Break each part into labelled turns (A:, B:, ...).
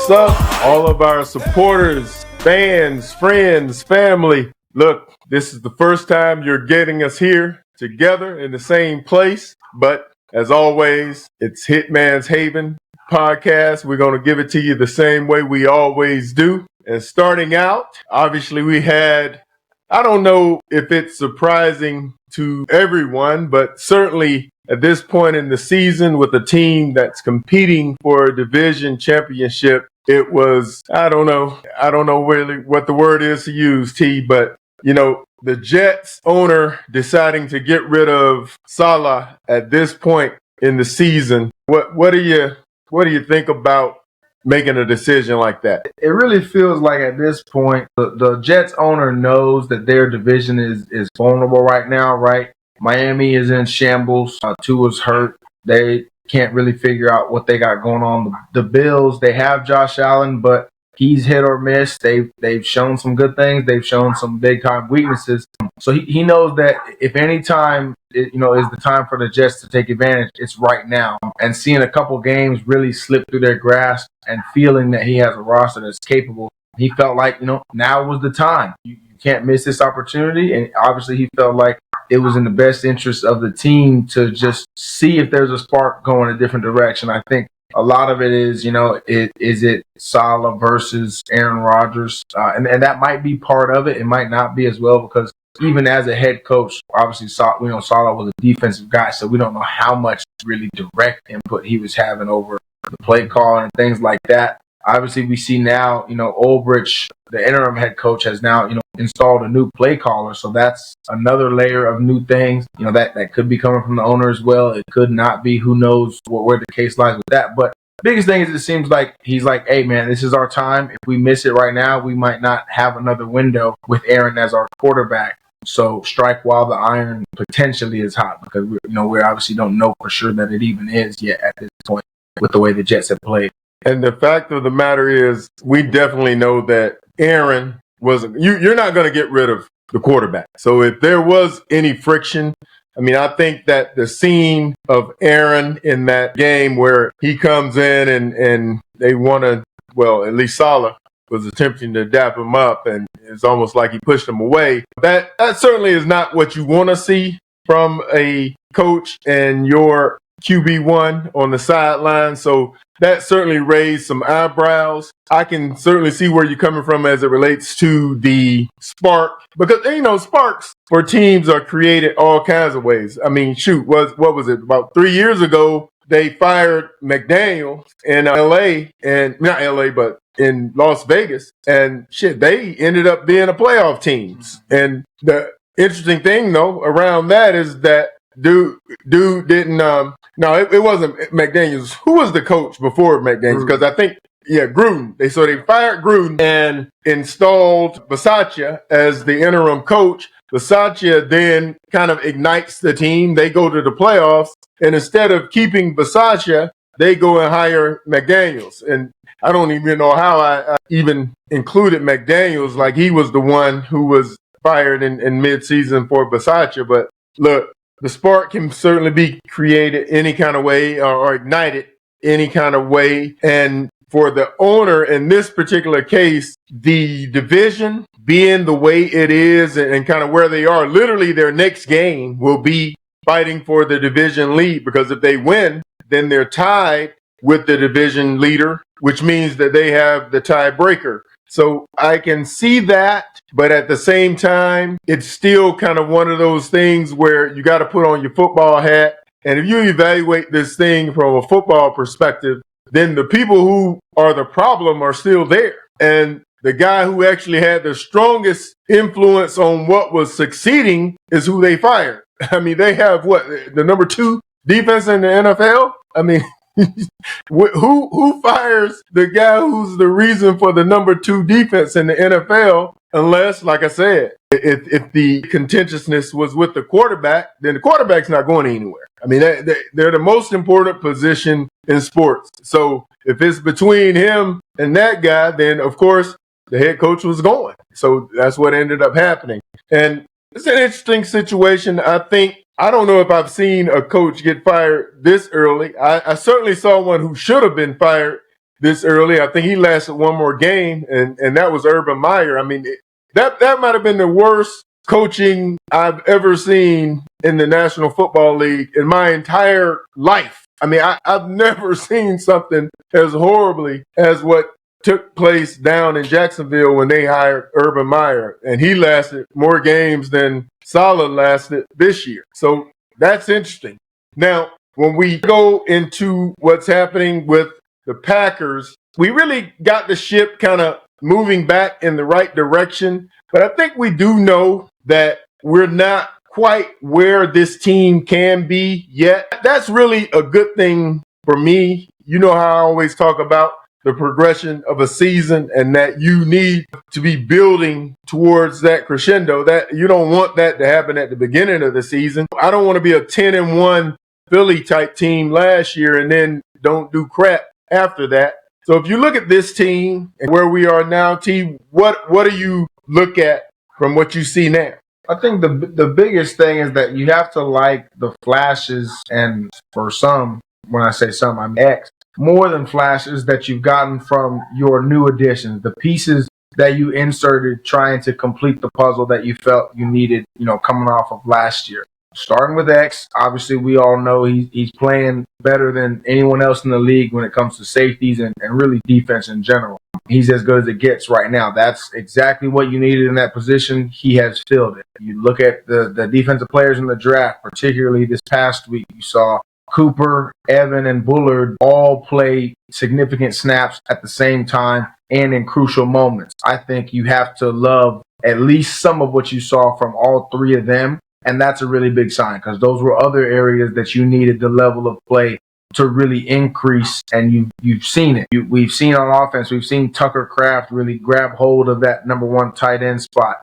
A: What's up, all of our supporters, fans, friends, family? Look, this is the first time you're getting us here together in the same place, but as always, it's Hitman's Haven podcast. We're going to give it to you the same way we always do. And starting out, obviously we had, I don't know if it's surprising to everyone, but certainly at this point in the season with a team that's competing for a division championship, it was, I don't know really what the word is to use, T, but the Jets owner deciding to get rid of Salah at this point in the season. What do you think about making a decision like that?
B: It really feels like at this point, the Jets owner knows that their division is vulnerable right now, right? Miami is in shambles. Tua's hurt. They can't really figure out what they got going on. The Bills, they have Josh Allen, but he's hit or miss. They've shown some good things. They've shown some big time weaknesses. So he knows that if any time is the time for the Jets to take advantage, it's right now. And seeing a couple games really slip through their grasp and feeling that he has a roster that's capable, he felt like now was the time. You can't miss this opportunity. And obviously he felt like it was in the best interest of the team to just see if there's a spark going a different direction. I think a lot of it is, is it Salah versus Aaron Rodgers? And that might be part of it. It might not be as well, because even as a head coach, obviously, Salah was a defensive guy, so we don't know how much really direct input he was having over the play call and things like that. Obviously, we see now, Ulbrich, the interim head coach, has now, installed a new play caller. So that's another layer of new things, that could be coming from the owner as well. It could not be. Who knows where the case lies with that. But the biggest thing is it seems like he's like, hey, man, this is our time. If we miss it right now, we might not have another window with Aaron as our quarterback. So strike while the iron potentially is hot, because we obviously don't know for sure that it even is yet at this point with the way the Jets have played.
A: And the fact of the matter is, we definitely know that Aaron wasn't. You're not going to get rid of the quarterback. So if there was any friction, I think that the scene of Aaron in that game where he comes in and they want to, well, at least Salah was attempting to dap him up, and it's almost like he pushed him away. That certainly is not what you want to see from a coach and your QB1 on the sideline. So that certainly raised some eyebrows. I can certainly see where you're coming from as it relates to the spark, because sparks for teams are created all kinds of ways. What was it? About 3 years ago, they fired McDaniels in LA, and not LA, but in Las Vegas, and they ended up being a playoff team. And the interesting thing though around that is that dude didn't it wasn't McDaniels. Who was the coach before McDaniels? Because I think Gruden. They fired Gruden and installed Bisaccia as the interim coach. Bisaccia then kind of ignites the team. They go to the playoffs, and instead of keeping Bisaccia, they go and hire McDaniels. And I don't even know how I even included McDaniels, like he was the one who was fired in mid-season for Bisaccia. But look, the spark can certainly be created any kind of way or ignited any kind of way. And for the owner in this particular case, the division being the way it is and kind of where they are, literally their next game will be fighting for the division lead, because if they win, then they're tied with the division leader, which means that they have the tiebreaker. So I can see that, but at the same time, it's still kind of one of those things where you got to put on your football hat. And if you evaluate this thing from a football perspective, then the people who are the problem are still there. And the guy who actually had the strongest influence on what was succeeding is who they fired. They have the number 2 defense in the NFL? Who fires the guy who's the reason for the number 2 defense in the NFL? Unless, like I said, if the contentiousness was with the quarterback, then the quarterback's not going anywhere. They're the most important position in sports. So if it's between him and that guy, then of course the head coach was going. So that's what ended up happening. And it's an interesting situation. I don't know if I've seen a coach get fired this early. I certainly saw one who should have been fired this early. I think he lasted one more game, and that was Urban Meyer. I mean, that might have been the worst coaching I've ever seen in the National Football League in my entire life. I mean, I've never seen something as horribly as what took place down in Jacksonville when they hired Urban Meyer, and he lasted more games than Saleh lasted this year. So that's interesting. Now, when we go into what's happening with the Packers, we really got the ship kind of moving back in the right direction. But I think we do know that we're not quite where this team can be yet. That's really a good thing for me. You know how I always talk about the progression of a season and that you need to be building towards that crescendo. That you don't want that to happen at the beginning of the season. I don't want to be a 10-1 Philly type team last year and then don't do crap after that. So if you look at this team and where we are now, T, what do you look at from what you see now?
B: I think the biggest thing is that you have to like the flashes, and for some, when I say some, I mean X, more than flashes that you've gotten from your new additions, the pieces that you inserted trying to complete the puzzle that you felt you needed, coming off of last year. Starting with X, obviously we all know he's playing better than anyone else in the league when it comes to safeties and really defense in general. He's as good as it gets right now. That's exactly what you needed in that position. He has filled it. You look at the defensive players in the draft, particularly this past week, you saw Cooper, Evan, and Bullard all play significant snaps at the same time and in crucial moments. I think you have to love at least some of what you saw from all three of them. And that's a really big sign because those were other areas that you needed the level of play to really increase, and you've seen it. We've seen on offense, we've seen Tucker Kraft really grab hold of that number one tight end spot.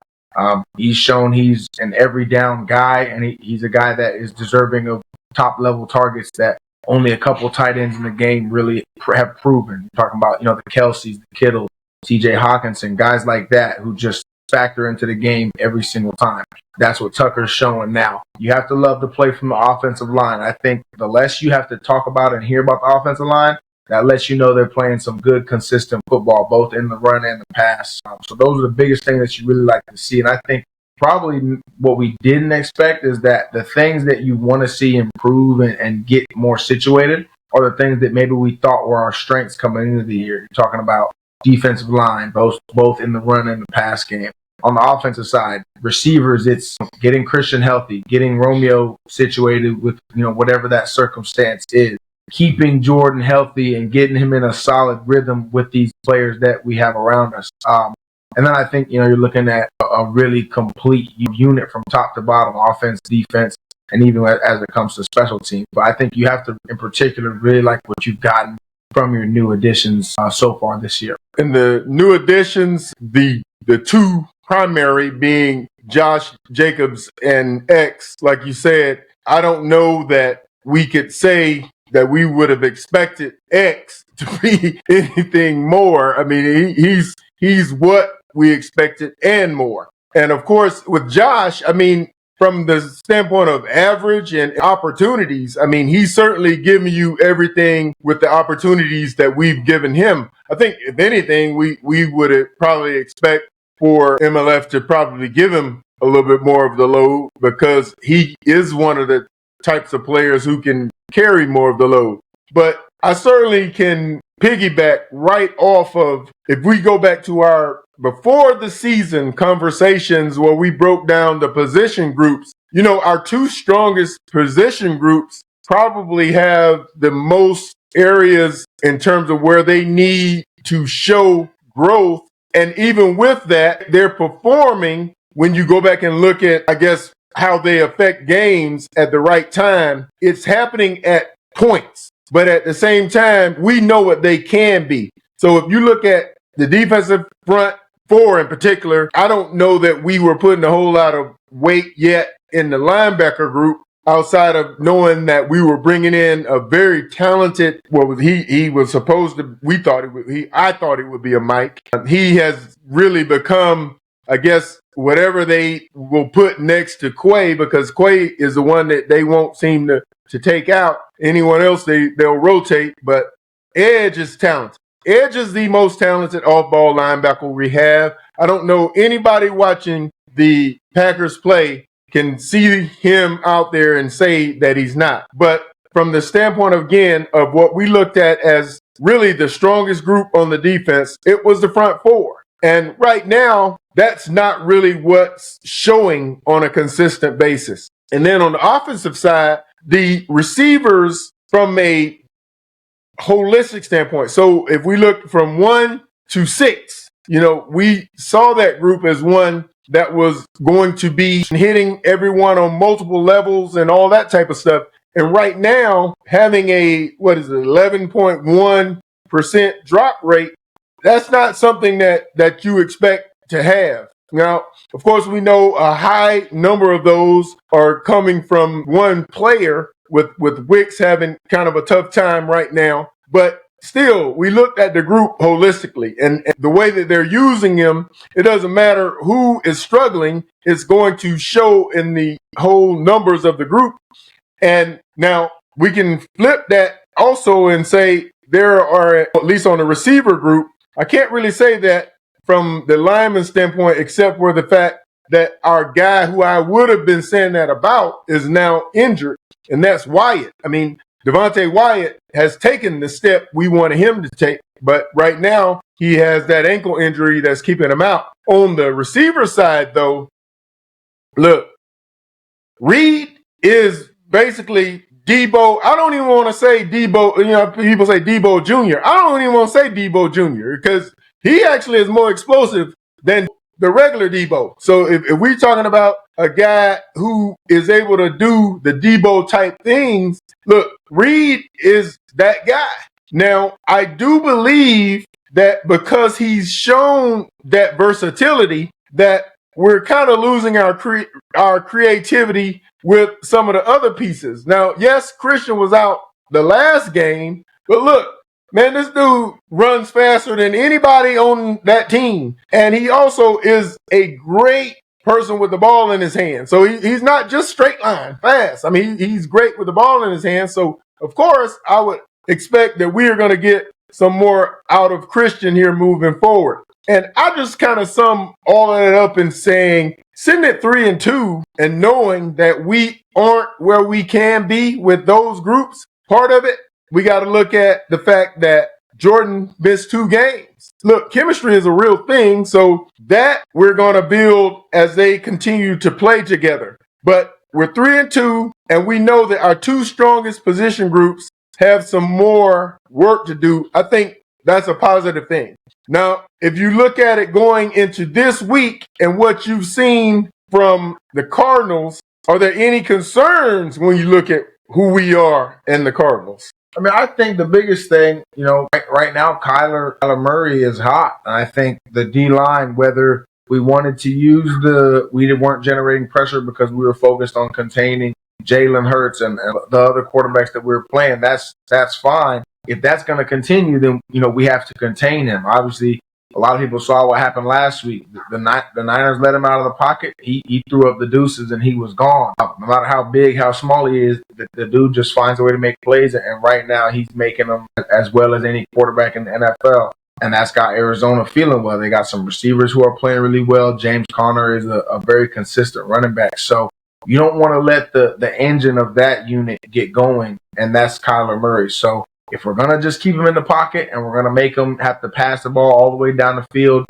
B: He's shown he's an every down guy, and he's a guy that is deserving of top level targets that only a couple tight ends in the game really have proven. You're talking about the Kelseys, the Kittles, T.J. Hawkinson, guys like that who just factor into the game every single time. That's what Tucker's showing now. You have to love the play from the offensive line. I think the less you have to talk about and hear about the offensive line, that lets you know they're playing some good, consistent football, both in the run and the pass. So those are the biggest things that you really like to see. And I think probably what we didn't expect is that the things that you want to see improve and get more situated are the things that maybe we thought were our strengths coming into the year. You're talking about defensive line, both in the run and the pass game. On the offensive side, receivers, it's getting Christian healthy, getting Romeo situated with whatever that circumstance is, keeping Jordan healthy and getting him in a solid rhythm with these players that we have around us. And then I think you're looking at a really complete unit from top to bottom, offense, defense, and even as it comes to special teams. But I think you have to, in particular, really like what you've gotten from your new additions so far this year.
A: And the new additions, the two primary being Josh Jacobs and X, like you said, I don't know that we could say that we would have expected X to be anything more. I mean, he's what we expected and more. And of course, with Josh, I mean, from the standpoint of average and opportunities, I mean, he's certainly giving you everything with the opportunities that we've given him. I think, if anything, we would have probably expect for MLF to probably give him a little bit more of the load because he is one of the types of players who can carry more of the load. But I certainly can piggyback right off of, if we go back to our before the season conversations where we broke down the position groups, our two strongest position groups probably have the most areas in terms of where they need to show growth. And even with that, they're performing when you go back and look at, I guess, how they affect games at the right time. It's happening at points. But at the same time, we know what they can be. So if you look at the defensive front four in particular, I don't know that we were putting a whole lot of weight yet in the linebacker group outside of knowing that we were bringing in a very talented, he was supposed to, I thought it would be a Mike. He has really become, I guess, whatever they will put next to Quay, because Quay is the one that they won't seem to take out. Anyone else, they'll rotate, but Edge is talented. Edge is the most talented off-ball linebacker we have. I don't know anybody watching the Packers play can see him out there and say that he's not. But from the standpoint, again, of what we looked at as really the strongest group on the defense, it was the front four. And right now, that's not really what's showing on a consistent basis. And then on the offensive side, the receivers from a holistic standpoint. So if we look from 1 to 6, we saw that group as one that was going to be hitting everyone on multiple levels and all that type of stuff. And right now, having a 11.1% drop rate, that's not something that you expect to have. Now, of course, we know a high number of those are coming from one player, with Wicks having kind of a tough time right now. But still, we looked at the group holistically, and the way that they're using him, it doesn't matter who is struggling, it's going to show in the whole numbers of the group. And now we can flip that also and say there are, at least on the receiver group, I can't really say that from the lineman standpoint, except for the fact that our guy who I would have been saying that about is now injured, and that's Wyatt. I mean, Devontae Wyatt has taken the step we wanted him to take, but right now he has that ankle injury that's keeping him out. On the receiver side, though, look, Reed is basically Debo. I don't even want to say Debo. People say Debo Jr. I don't even want to say Debo Jr. because he actually is more explosive than the regular Debo. So if we're talking about a guy who is able to do the Debo type things, look, Reed is that guy. Now, I do believe that because he's shown that versatility, that we're kind of losing our creativity with some of the other pieces. Now, yes, Christian was out the last game, but look, man, this dude runs faster than anybody on that team. And he also is a great person with the ball in his hand. So he's not just straight line fast. I mean, he's great with the ball in his hand. So, of course, I would expect that we are going to get some more out of Christian here moving forward. And I just kind of sum all of that up in saying, sitting at 3-2 and knowing that we aren't where we can be with those groups, part of it, we got to look at the fact that Jordan missed 2 games. Look, chemistry is a real thing, so that we're going to build as they continue to play together. But we're 3-2, and we know that our 2 strongest position groups have some more work to do. I think that's a positive thing. Now, if you look at it going into this week and what you've seen from the Cardinals, are there any concerns when you look at who we are and the Cardinals?
B: I mean, I think the biggest thing, right now, Kyler Murray is hot. And I think the D-line, whether we wanted to use we weren't generating pressure because we were focused on containing Jalen Hurts and the other quarterbacks that we were playing, that's fine. If that's going to continue, then, we have to contain him. Obviously, a lot of people saw what happened last week. The Niners let him out of the pocket. He threw up the deuces and he was gone. No matter how big, how small he is, the dude just finds a way to make plays. And right now he's making them as well as any quarterback in the NFL. And that's got Arizona feeling well. They got some receivers who are playing really well. James Conner is a very consistent running back. So you don't want to let the engine of that unit get going, and that's Kyler Murray. So if we're going to just keep him in the pocket and we're going to make him have to pass the ball all the way down the field,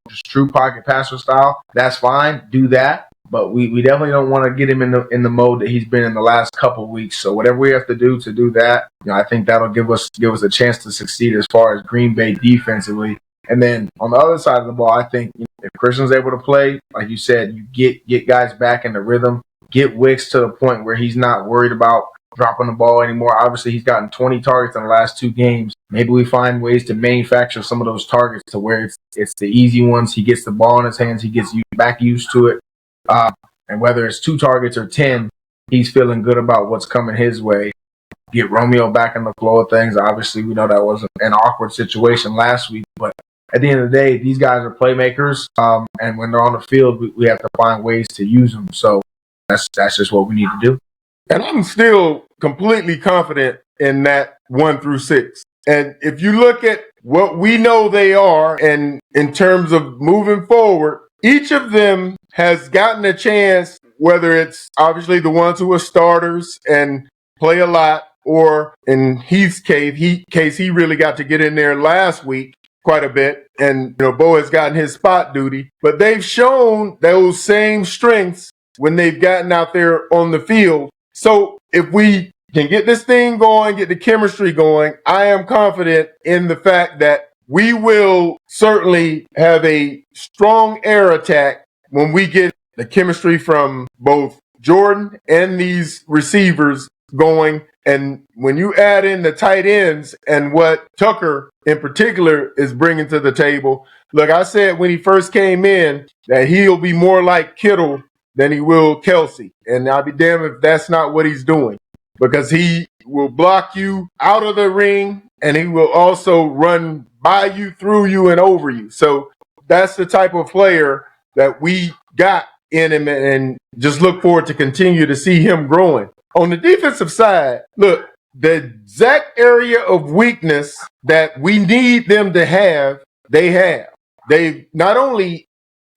B: just true pocket passer style, that's fine. Do that. But we definitely don't want to get him in the mode that he's been in the last couple of weeks. So whatever we have to do that, I think that'll give us a chance to succeed as far as Green Bay defensively. And then on the other side of the ball, I think if Christian's able to play, like you said, you get guys back in the rhythm, get Wicks to the point where he's not worried about dropping the ball anymore. Obviously, he's gotten 20 targets in the last 2 games. Maybe we find ways to manufacture some of those targets to where it's the easy ones. He gets the ball in his hands. He gets back used to it. And whether it's 2 targets or 10, he's feeling good about what's coming his way. Get Romeo back in the flow of things. Obviously, we know that was an awkward situation last week. But at the end of the day, these guys are playmakers. And when they're on the field, we have to find ways to use them. So that's just what we need to do.
A: And I'm still completely confident in that 1 through 6. And if you look at what we know they are, and in terms of moving forward, each of them has gotten a chance, whether it's obviously the ones who are starters and play a lot, or in Heath's case, he really got to get in there last week quite a bit. And, Bo has gotten his spot duty. But they've shown those same strengths when they've gotten out there on the field. So if we can get this thing going, get the chemistry going, I am confident in the fact that we will certainly have a strong air attack when we get the chemistry from both Jordan and these receivers going. And when you add in the tight ends and what Tucker in particular is bringing to the table, look, I said when he first came in that he'll be more like Kittle than he will Kelsey. And I'll be damned if that's not what he's doing, because he will block you out of the ring and he will also run by you, through you, and over you. So that's the type of player that we got in him, and just look forward to continue to see him growing. On the defensive side, look, the exact area of weakness that we need them to have, they have. They've not only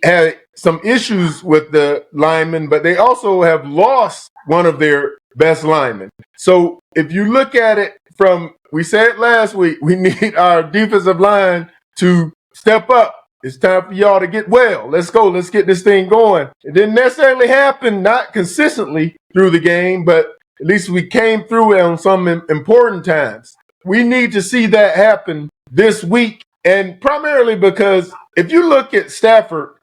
A: had some issues with the linemen, but they also have lost one of their best linemen. So if you look at it from, we said it last week, we need our defensive line to step up. It's time for y'all to get well. Let's go. Let's get this thing going. It didn't necessarily happen, not consistently through the game, but at least we came through it on some important times. We need to see that happen this week, and primarily because if you look at Stafford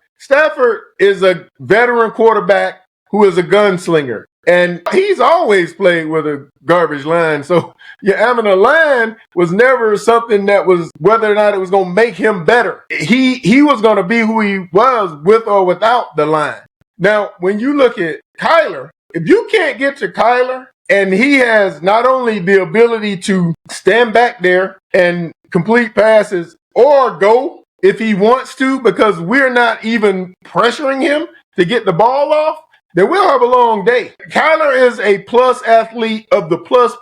A: is a veteran quarterback who is a gunslinger. And he's always played with a garbage line. So having a line was never something that was whether or not it was going to make him better. He was going to be who he was with or without the line. Now, when you look at Kyler, if you can't get to Kyler, and he has not only the ability to stand back there and complete passes or go if he wants to, because we're not even pressuring him to get the ball off, then we'll have a long day. Kyler is a plus athlete of the plus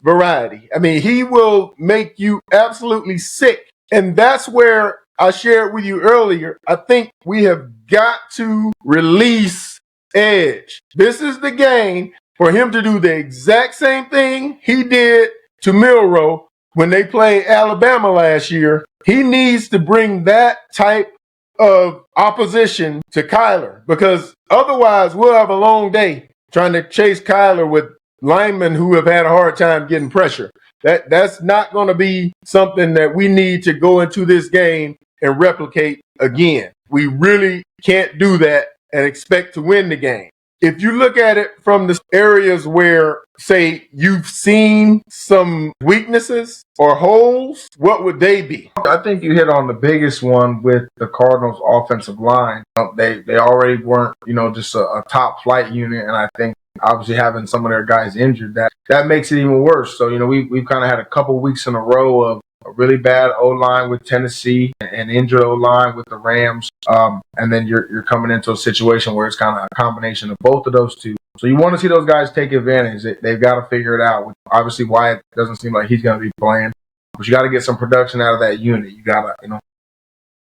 A: variety. I mean, he will make you absolutely sick. And that's where I shared with you earlier. I think we have got to release edge. This is the game for him to do the exact same thing he did to Milroe when they played Alabama last year. He needs to bring that type of opposition to Kyler, because otherwise we'll have a long day trying to chase Kyler with linemen who have had a hard time getting pressure. That's not going to be something that we need to go into this game and replicate again. We really can't do that and expect to win the game. If you look at it from the areas where, say, you've seen some weaknesses or holes, what would they be?
B: I think you hit on the biggest one with the Cardinals' offensive line. They already weren't, just a top flight unit, and I think obviously having some of their guys injured, that makes it even worse. So, we've kind of had a couple weeks in a row of a really bad O-line with Tennessee and injured O-line with the Rams. And then you're coming into a situation where it's kind of a combination of both of those two. So you want to see those guys take advantage. They've got to figure it out. Obviously, Wyatt doesn't seem like he's going to be playing. But you got to get some production out of that unit. You got to,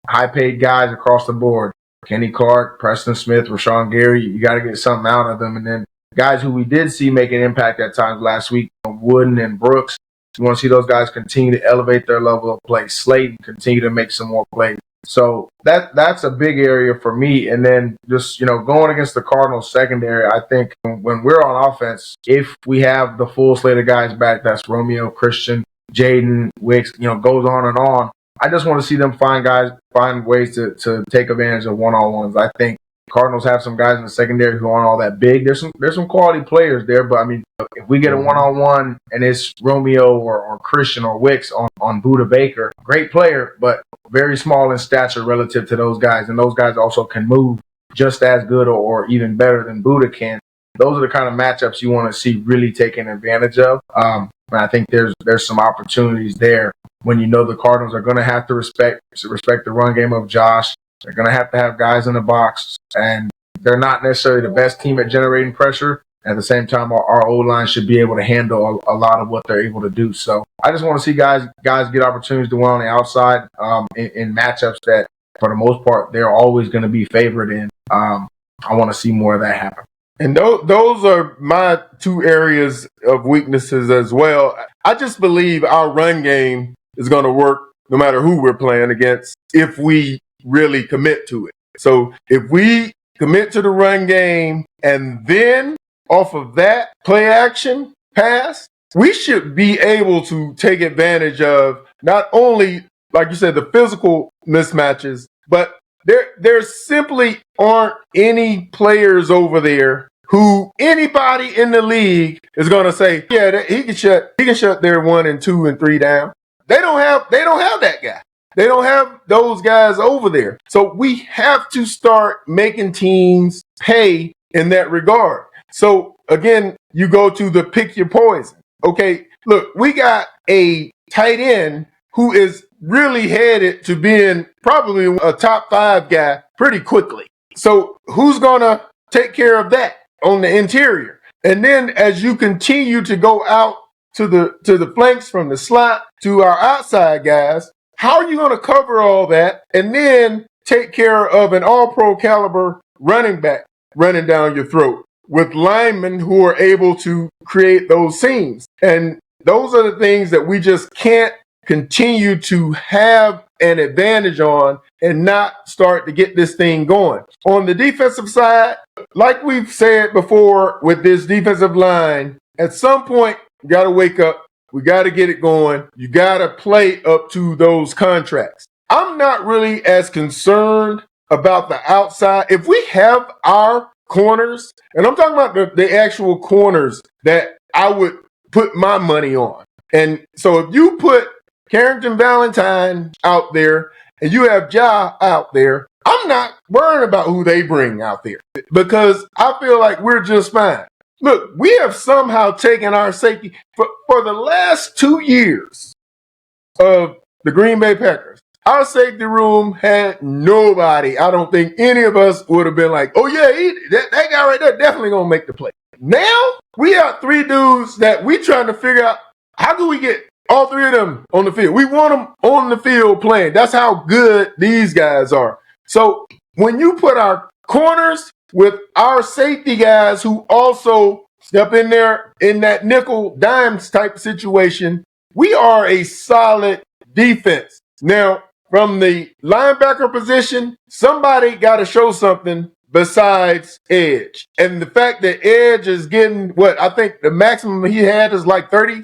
B: high-paid guys across the board. Kenny Clark, Preston Smith, Rashawn Gary. You got to get something out of them. And then guys who we did see make an impact at times last week, Wooden and Brooks. You want to see those guys continue to elevate their level of play. Slayton continue to make some more plays. So that's a big area for me. And then just, going against the Cardinals secondary, I think when we're on offense, if we have the full slate of guys back, that's Romeo, Christian, Jaden, Wicks, goes on and on. I just want to see them find ways to take advantage of one-on-ones. I think Cardinals have some guys in the secondary who aren't all that big. There's some quality players there, but I mean, if we get a one-on-one and it's Romeo or Christian or Wicks on Buda Baker, great player, but very small in stature relative to those guys, and those guys also can move just as good or even better than Buda can. Those are the kind of matchups you want to see really taken advantage of. And I think there's some opportunities there when the Cardinals are going to have to respect the run game of Josh. They're going to have guys in the box, and they're not necessarily the best team at generating pressure, At the same time, our O-line should be able to handle a lot of what they're able to do. So I just want to see guys get opportunities to win on the outside in matchups that, for the most part, they're always going to be favored in. I want to see more of that happen.
A: And those are my two areas of weaknesses as well. I just believe our run game is going to work no matter who we're playing against if we really commit to it. So if we commit to the run game and then off of that play action pass, we should be able to take advantage of not only, like you said, the physical mismatches, but there simply aren't any players over there who anybody in the league is going to say, yeah, he can shut their 1 and 2 and 3 down. They don't have that guy. They don't have those guys over there. So we have to start making teams pay in that regard. So again, you go to the pick your poison. Okay, look, we got a tight end who is really headed to being probably a top 5 guy pretty quickly. So who's going to take care of that on the interior? And then as you continue to go out to the flanks from the slot to our outside guys, how are you going to cover all that and then take care of an all-pro caliber running back running down your throat with linemen who are able to create those seams? And those are the things that we just can't continue to have an advantage on and not start to get this thing going. On the defensive side, like we've said before with this defensive line, at some point, you got to wake up. We got to get it going. You got to play up to those contracts. I'm not really as concerned about the outside. If we have our corners, and I'm talking about the actual corners that I would put my money on. And so if you put Carrington Valentine out there and you have Ja out there, I'm not worried about who they bring out there because I feel like we're just fine. Look, we have somehow taken our safety for the last 2 years of the Green Bay Packers. Our safety room had nobody. I don't think any of us would have been like, oh yeah, that guy right there definitely going to make the play. Now we have 3 dudes that we trying to figure out how do we get all 3 of them on the field. We want them on the field playing. That's how good these guys are. So when you put our corners with our safety guys who also step in there in that nickel dimes type situation, we are a solid defense. Now, from the linebacker position, somebody got to show something besides Edge. And the fact that Edge is getting what I think the maximum he had is like 30%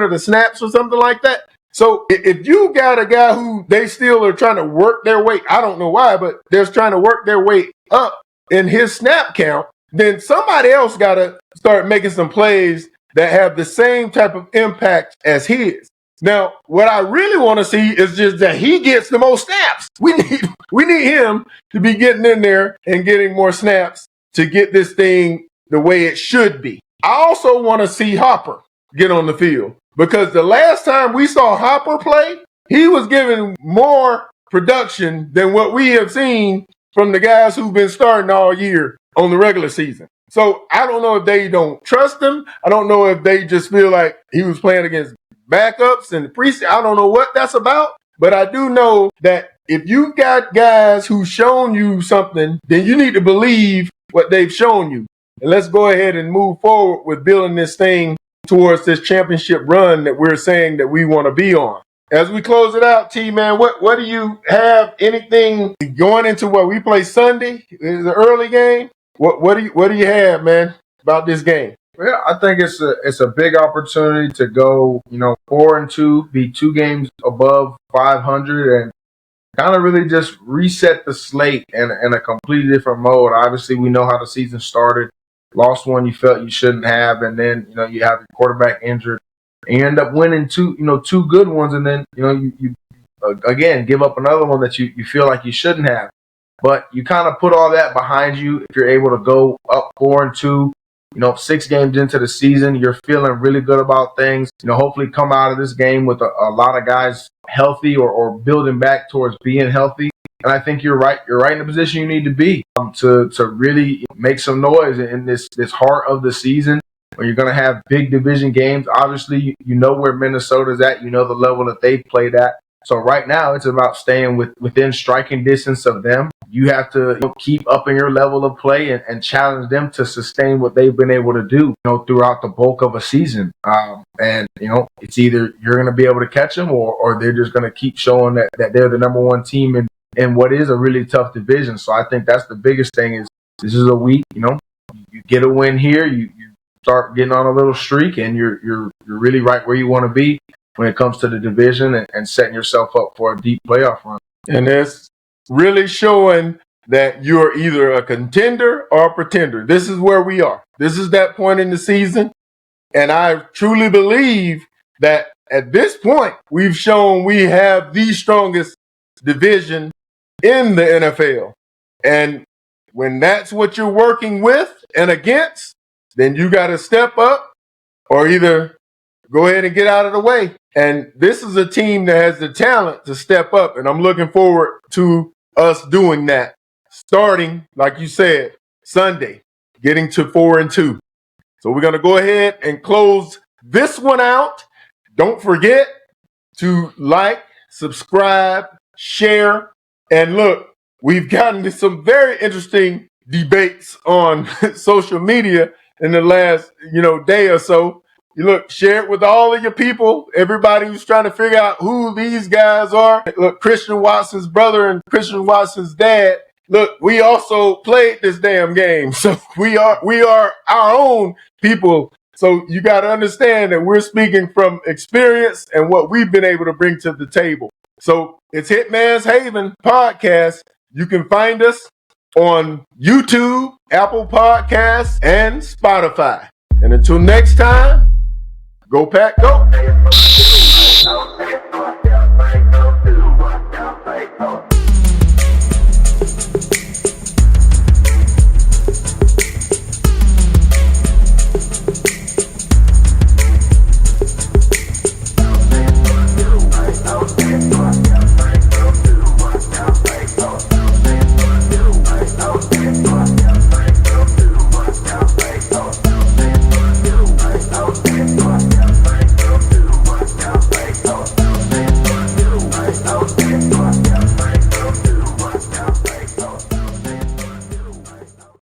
A: of the snaps or something like that. So if you got a guy who they still are trying to work their way, I don't know why, but they're trying to work their way up in his snap count, then somebody else got to start making some plays that have the same type of impact as his. Now, what I really want to see is just that he gets the most snaps. We need him to be getting in there and getting more snaps to get this thing the way it should be. I also want to see Hopper get on the field because the last time we saw Hopper play, he was giving more production than what we have seen from the guys who've been starting all year on the regular season. So I don't know if they don't trust him. I don't know if they just feel like he was playing against backups and the preseason. I don't know what that's about, but I do know that if you got guys who've shown you something, then you need to believe what they've shown you. And let's go ahead and move forward with building this thing towards this championship run that we're saying that we want to be on. As we close it out, T-Man, what do you have? Anything going into what we play Sunday? It's an early game. What do you have, man, about this game?
B: Yeah, I think it's a big opportunity to go, 4-2, be 2 games above 500, and kind of really just reset the slate in a completely different mode. Obviously, we know how the season started. Lost one you felt you shouldn't have, and then you have your quarterback injured, and you end up winning 2 good ones, and then you again give up another one that you feel like you shouldn't have. But you kind of put all that behind you if you're able to go up 4-2. 6 games into the season, you're feeling really good about things. Hopefully come out of this game with a lot of guys healthy or building back towards being healthy. And I think you're right. You're right in the position you need to be to really make some noise in this heart of the season when you're going to have big division games. Obviously, you know where Minnesota's at. You know the level that they've played at. So right now, it's about staying within striking distance of them. You have to keep upping your level of play and challenge them to sustain what they've been able to do, throughout the bulk of a season. And it's either you're going to be able to catch them or they're just going to keep showing that they're the number one team in what is a really tough division. So I think that's the biggest thing is this is a week, you get a win here, you start getting on a little streak, and you're really right where you want to be when it comes to the division and setting yourself up for a deep playoff run.
A: And it's really showing that you're either a contender or a pretender. This is where we are. This is that point in the season. And I truly believe that at this point, we've shown we have the strongest division in the NFL. And when that's what you're working with and against, then you got to step up or either go ahead and get out of the way. And this is a team that has the talent to step up. And I'm looking forward to us doing that. Starting, like you said, Sunday, getting to 4-2. So we're going to go ahead and close this one out. Don't forget to like, subscribe, share. And look, we've gotten to some very interesting debates on social media in the last, day or so. You look, share it with all of your people, everybody who's trying to figure out who these guys are. Look, Christian Watson's brother and Christian Watson's dad. Look, we also played this damn game. So we are our own people. So you got to understand that we're speaking from experience and what we've been able to bring to the table. So it's Hitman's Haven podcast. You can find us on YouTube, Apple Podcasts, and Spotify. And until next time, go Pack, go.